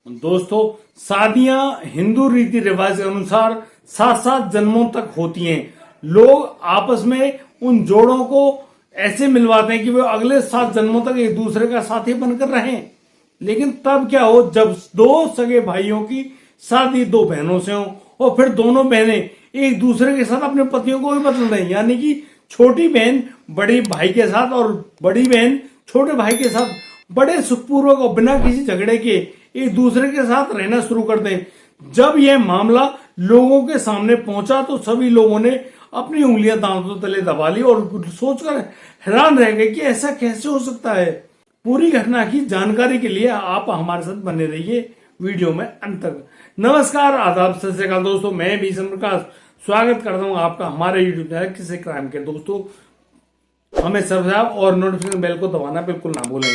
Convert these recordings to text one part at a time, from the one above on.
दोस्तों, शादियां हिंदू रीति रिवाज के अनुसार 7-7 जन्मों तक होती हैं। लोग आपस में उन जोड़ों को ऐसे मिलवाते हैं कि वे अगले 7 जन्मों तक एक दूसरे का साथी बनकर रहें। लेकिन तब क्या हो जब दो सगे भाइयों की शादी दो बहनों से हो और फिर दोनों बहनें एक दूसरे के साथ अपने पतियों को भी बदल दें, यानी कि छोटी बहन बड़ी भाई के साथ और बड़ी बहन छोटे भाई के साथ बड़े सुखपूर्वक और बिना किसी झगड़े के एक दूसरे के साथ रहना शुरू कर दें। जब यह मामला लोगों के सामने पहुंचा तो सभी लोगों ने अपनी उंगलियां दांतों तले दबा ली और सोचकर हैरान रह गए कि ऐसा कैसे हो सकता है। पूरी घटना की जानकारी के लिए आप हमारे साथ बने रहिए वीडियो में अंत तक। नमस्कार, आदाब, सत श्री अकाल दोस्तों, मैं भीषण प्रकाश स्वागत करता हूं आपका हमारे यूट्यूब चैनल किसी क्राइम के। दोस्तों, हमें सब्सक्राइब और नोटिफिकेशन बेल को दबाना बिल्कुल ना भूलें।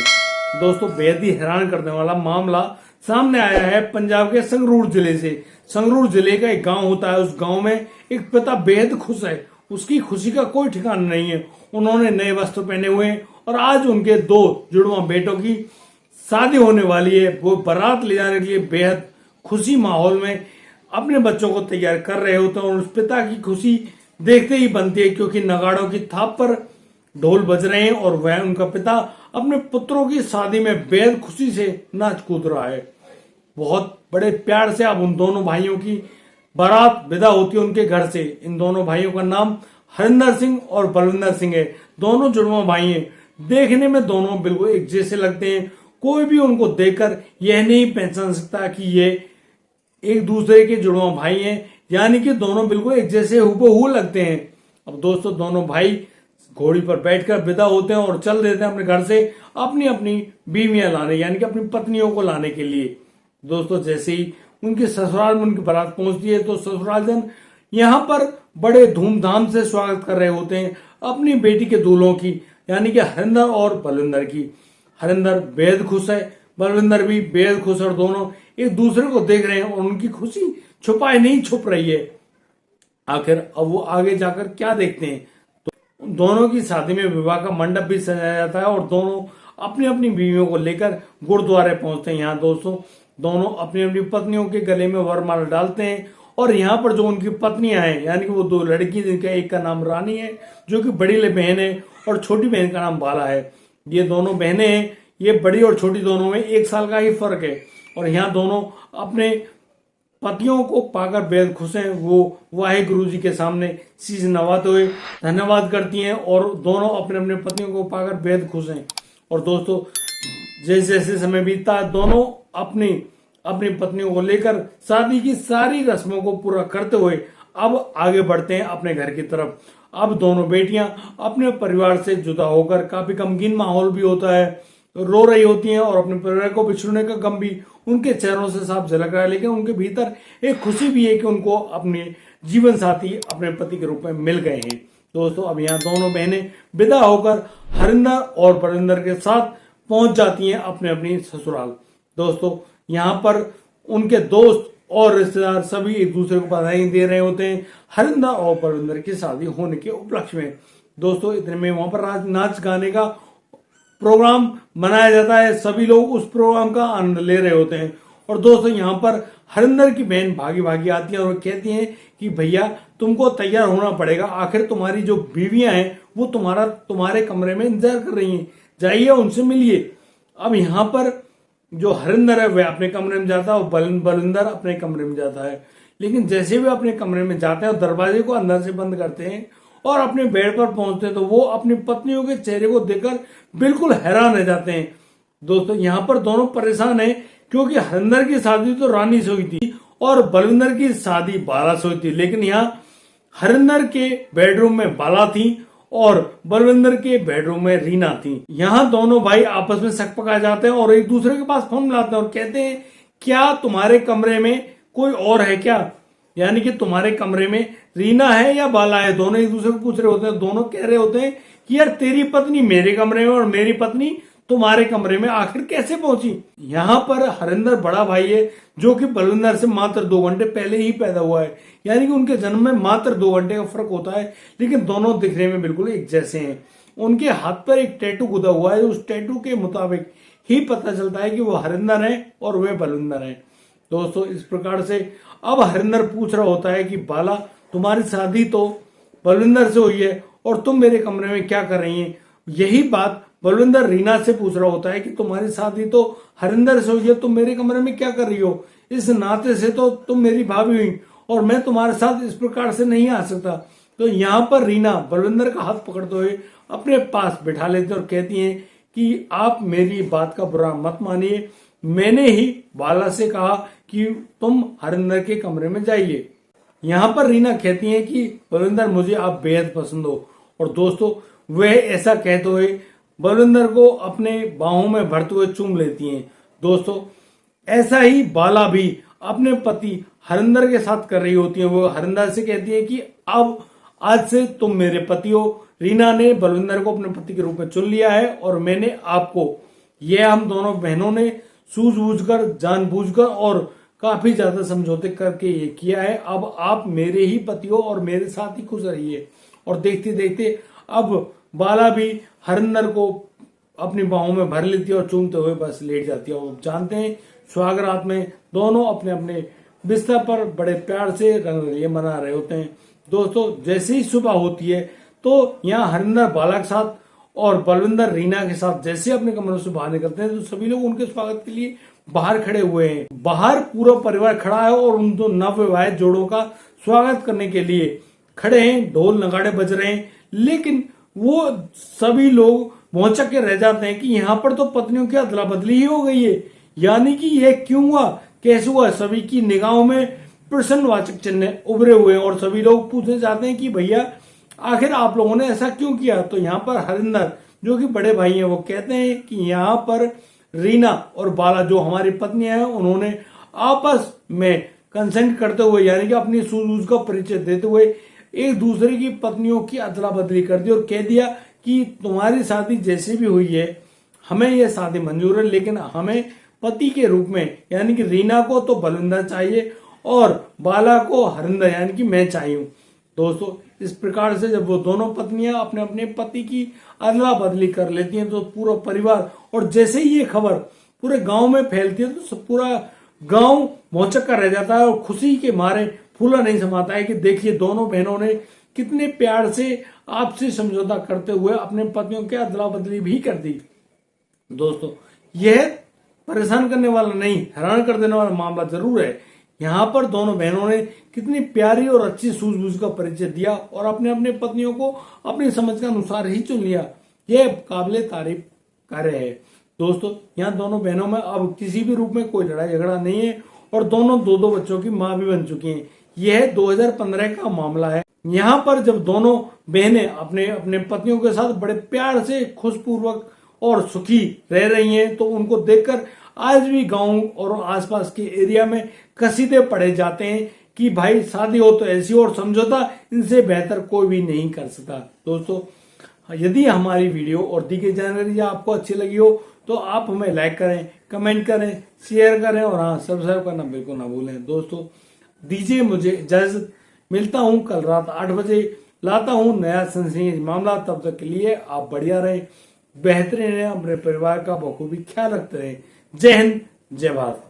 दोस्तों, बेहद ही हैरान करने वाला मामला सामने आया है पंजाब के संगरूर जिले से। संगरूर जिले का एक गांव होता है, उस गांव में एक पिता बेहद खुश है। उसकी खुशी का कोई ठिकाना नहीं है। उन्होंने नए वस्त्र पहने हुए हैं और आज उनके 2 जुड़वा बेटों की शादी होने वाली है। वो बारात ले जाने के लिए बेहद खुशी माहौल में अपने बच्चों को तैयार कर रहे होते हैं और उस पिता की खुशी देखते ही बनती है, क्योंकि नगाड़ों की थाप पर ढोल बज रहे हैं और वह उनका पिता अपने पुत्रों की शादी में बेहद खुशी से नाच कूद रहा है। बहुत बड़े प्यार से अब उन दोनों भाइयों की बारात विदा होती है उनके घर से। इन दोनों भाइयों का नाम हरिंदर सिंह और बलविंदर सिंह है। दोनों जुड़वा भाई हैं। देखने में दोनों बिल्कुल एक जैसे लगते हैं। कोई भी उनको देखकर यह नहीं पहचान सकता कि ये एक दूसरे के जुड़वा भाई हैं, यानी कि दोनों बिल्कुल एक जैसे हूबहू लगते हैं। अब दोस्तों, दोनों भाई घोड़ी पर बैठकर विदा होते हैं और चल देते हैं अपने घर से अपनी अपनी बीवियां लाने, यानी कि अपनी पत्नियों को लाने के लिए। दोस्तों, जैसे ही उनके ससुराल में उनकी बारात पहुंचती है तो ससुराल जन यहाँ पर बड़े धूमधाम से स्वागत कर रहे होते हैं अपनी बेटी के दूल्हों की, यानी कि हरिंदर और बलविंदर की। हरिंदर बेहद खुश है, बलविंदर भी बेहद खुश है और दोनों एक दूसरे को देख रहे हैं और उनकी खुशी छुपाए नहीं छुप रही है। आखिर अब वो आगे जाकर क्या देखते हैं। दोनों की शादी में विवाह का मंडप भी सजाया जाता है और दोनों अपनी अपनी बीवियों को लेकर गुरुद्वारे पहुंचते हैं। यहाँ दोस्तों, दोनों अपनी अपनी पत्नियों के गले में वरमाला डालते हैं और यहाँ पर जो उनकी पत्नियां हैं, यानी कि वो 2 लड़की, जिनका एक का नाम रानी है जो कि बड़ी बहन है और छोटी बहन का नाम बाला है। ये दोनों बहनें हैं। ये बड़ी और छोटी दोनों में 1 साल का ही फर्क है और यहाँ दोनों अपने पतियों को पाकर बेहद खुश हैं। वो वाहिगुरु जी के सामने शीश नवाते हुए धन्यवाद करती हैं और दोनों अपने अपने पतियों को पाकर बेहद खुश हैं। और दोस्तों, जैसे जैसे समय बीतता है, दोनों अपनी अपनी पत्नियों को लेकर शादी की सारी रस्मों को पूरा करते हुए अब आगे बढ़ते हैं अपने घर की तरफ। अब दोनों बेटियां अपने परिवार से जुदा होकर, काफी गमगीन माहौल भी होता है, रो रही होती हैं और अपने परिवार को बिछड़ने का गम भी उनके चेहरों से साफ झलक रहा है। लेकिन उनके भीतर एक खुशी भी है कि उनको अपने जीवन साथी अपने पति के रूप में मिल गए हैं। दोस्तों, अब यहाँ दोनों बहनें विदा होकर हरिंदर और बलविंदर के साथ पहुंच जाती हैं अपने अपनी ससुराल। दोस्तों, यहाँ पर उनके दोस्त और रिश्तेदार सभी एक दूसरे को बधाई दे रहे होते हैं हरिंदर और बलविंदर की शादी होने के उपलक्ष्य में। दोस्तों, इतने में वहां पर नाच गाने का प्रोग्राम मनाया जाता है। सभी लोग उस प्रोग्राम का आनंद ले रहे होते हैं और दोस्तों, यहाँ पर हरिंदर की बहन भागी भागी आती है और कहती हैं कि भैया, तुमको तैयार होना पड़ेगा। आखिर तुम्हारी जो बीवियां हैं वो तुम्हारे कमरे में इंतजार कर रही हैं, जाइए उनसे मिलिए। अब यहाँ पर जो हरिंदर है वह अपने कमरे में जाता है और बलविंदर अपने कमरे में जाता है। लेकिन जैसे भी अपने कमरे में जाते हैं और दरवाजे को अंदर से बंद करते हैं और अपने बेड पर पहुंचते हैं तो वो अपनी पत्नियों के चेहरे को देखकर बिल्कुल हैरान रह जाते हैं। दोस्तों, यहाँ पर दोनों परेशान हैं, क्योंकि हरिंदर की शादी तो रानी से हुई थी और बलविंदर की शादी बाला से हुई थी। लेकिन यहाँ हरिंदर के बेडरूम में बाला थी और बलविंदर के बेडरूम में रीना थी। यहाँ दोनों भाई आपस में शक पकाए जाते हैं और एक दूसरे के पास फोन मिलाते हैं और कहते हैं, क्या तुम्हारे कमरे में कोई और है क्या? यानी कि तुम्हारे कमरे में रीना है या बाला है? दोनों एक दूसरे को पूछ रहे होते हैं। दोनों कह रहे होते हैं कि यार, तेरी पत्नी मेरे कमरे में और मेरी पत्नी तुम्हारे कमरे में आखिर कैसे पहुंची? यहाँ पर हरिंदर बड़ा भाई है जो कि बलविंदर से मात्र 2 घंटे पहले ही पैदा हुआ है, यानी कि उनके जन्म में मात्र 2 घंटे का फर्क होता है। लेकिन दोनों दिखने में बिल्कुल एक जैसे हैं। उनके हाथ पर एक टैटू गुदा हुआ है। उस टैटू के मुताबिक ही पता चलता है कि वो हरिंदर है और वे बलविंदर हैं। दोस्तों इस प्रकार से अब हरिंदर पूछ रहा होता है कि बाला, तुम्हारी शादी तो बलविंदर से हुई है और तुम मेरे कमरे में क्या कर रही हैं। यही बात बलविंदर रीना से पूछ रहा होता है कि तुम्हारी शादी तो हरिंदर से हुई है, तुम मेरे कमरे में क्या कर रही हो। इस नाते से तो तुम मेरी भाभी हुई और मैं तुम्हारे साथ इस प्रकार से नहीं आ सकता। तो यहाँ पर रीना बलविंदर का हाथ पकड़ते हुए अपने पास बिठा लेती और कहती हैं कि आप मेरी बात का बुरा मत मानिए, मैंने ही बाला से कहा कि तुम हरिंदर के कमरे में जाइए। यहाँ पर रीना कहती हैं कि बलविंदर, मुझे आप बेहद पसंद हो। और दोस्तों वह ऐसा कहते हुए बलविंदर को अपने बाहों में भरते हुए चूम लेती हैं। दोस्तों ऐसा ही बाला भी अपने पति हरिंदर के साथ कर रही होती है। वो हरिंदर से कहती है कि अब आज से तुम मेरे पति हो। रीना ने बलविंदर को अपने पति के रूप में चुन लिया है और मैंने आपको, यह हम दोनों बहनों ने सूझबूझकर, जानबूझकर और काफी ज्यादा समझौते करके ये किया है। अब आप मेरे ही पति हो और मेरे साथ ही खुश रहिए। और देखते देखते अब बाला भी हरिंदर को अपनी बाहों में भर लेती है और चूमते हुए बस लेट जाती है। और जानते हैं सुहाग रात में दोनों अपने अपने बिस्तर पर बड़े प्यार से रंगरलियां मना रहे होते हैं। दोस्तों जैसे ही सुबह होती है तो यहाँ हरिंदर बाला के साथ और बलविंदर रीना के साथ जैसे अपने कमरों से बाहर निकलते हैं तो सभी लोग उनके स्वागत के लिए बाहर खड़े हुए हैं। बाहर पूरा परिवार खड़ा है और उन दो नवविवाहित जोड़ों का स्वागत करने के लिए खड़े हैं। ढोल नगाड़े बज रहे हैं, लेकिन वो सभी लोग भौचक के रह जाते हैं कि यहाँ पर तो पत्नियों की अदला बदली ही हो गई है। यानी कि यह क्यों हुआ, कैसे हुआ। सभी की निगाहों में प्रश्नवाचक चिन्ह उभरे हुए हैं और सभी लोग पूछने जाते हैं कि भैया आखिर आप लोगों ने ऐसा क्यों किया। तो यहाँ पर हरिंदर जो कि बड़े भाई हैं वो कहते हैं कि यहाँ पर रीना और बाला जो हमारी पत्नियां हैं उन्होंने आपस में कंसेंट करते हुए, यानी कि अपनी सूझबूझ का परिचय देते हुए एक दूसरे की पत्नियों की अदला बदली कर दी और कह दिया कि तुम्हारी शादी जैसी भी हुई है हमें यह शादी मंजूर है, लेकिन हमें पति के रूप में, यानी कि रीना को तो बलविंदर चाहिए और बाला को हरिंदर यानी कि मैं चाहिए। दोस्तों इस प्रकार से जब वो दोनों पत्नियां अपने अपने पति की अदला बदली कर लेती हैं तो पूरा परिवार, और जैसे ही ये खबर पूरे गांव में फैलती है तो पूरा गांव भौचक कर रह जाता है और खुशी के मारे फूला नहीं समाता है कि देखिए दोनों बहनों ने कितने प्यार से आपसे समझौता करते हुए अपने पतियों की अदला बदली भी कर दी। दोस्तों यह परेशान करने वाला नहीं, हैरान कर देने वाला मामला जरूर है। यहाँ पर दोनों बहनों ने कितनी प्यारी और अच्छी सूझबूझ का परिचय दिया और अपने अपने पत्नियों को अपनी समझ के अनुसार ही चुन लिया। यह काबिले तारीफ कार्य है। दोस्तों यहाँ दोनों बहनों में अब किसी भी रूप में कोई लड़ाई झगड़ा नहीं है और दोनों दो दो बच्चों की माँ भी बन चुकी हैं। यह 2015 का मामला है। यहाँ पर जब दोनों बहनें अपने अपने पतियों के साथ बड़े प्यार से खुशपूर्वक और सुखी रह रही हैं तो उनको देखकर आज भी गांव और आसपास के एरिया में कसीदे पढ़े जाते हैं कि भाई शादी हो तो ऐसी हो और समझौता इनसे बेहतर कोई भी नहीं कर सकता। दोस्तों यदि हमारी वीडियो और दी गई जानकारी आपको अच्छी लगी हो तो आप हमें लाइक करें, कमेंट करें, शेयर करें और हाँ सब्सक्राइब करना बिल्कुल ना भूलें। दोस्तों दीजिए मुझे इजाजत, मिलता हूं कल रात 8 बजे, लाता हूं नया सनसनीखेज मामला। तब तक के लिए आप बढ़िया रहें, बेहतरीन रहें, अपने परिवार का बखूबी ख्याल रखते रहें। जय हिंद, जय भारत।